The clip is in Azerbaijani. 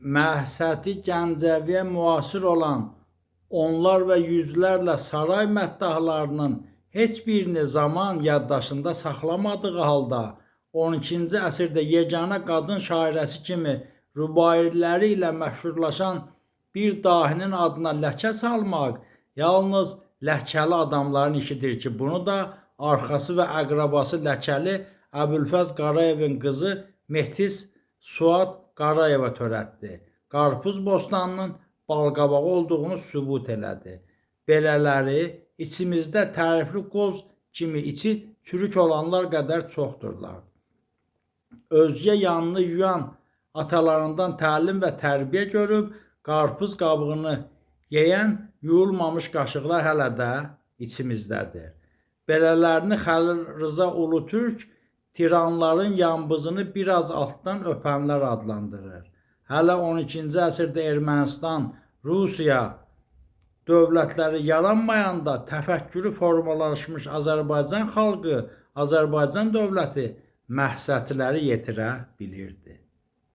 Məhsəti Gəncəviyə müasir olan onlar və yüzlərlə saray məddahlarının heç birini zaman yaddaşında saxlamadığı halda 12-ci əsrdə yeganə qadın şairəsi kimi rübailəri ilə məşhurlaşan bir dahinin adına ləkə salmaq yalnız ləkəli adamların işidir ki, bunu da arxası və əqrabası ləkəli Əbülfəz Qarayevin qızı Mehtis Suad Qarayeva törətdi. Qarpız bostanının balqabağı olduğunu sübut elədi. Belələri içimizdə tərifli qoz kimi içi çürük olanlar qədər çoxdurlar. Özgə yanını yuyan atalarından təlim və tərbiyə görüb, qarpız qabığını yeyən yuyulmamış qaşıqlar hələ də içimizdədir. Belələrini Xəlil Rıza Ulutürk tiranların yambızını biraz altdan öpənlər adlandırır. Hələ 12-ci əsrdə Ermənistan, Rusiya dövlətləri yaranmayanda təfəkkürü formalaşmış Azərbaycan xalqı, Azərbaycan dövləti məhsətiləri yetirə bilirdi.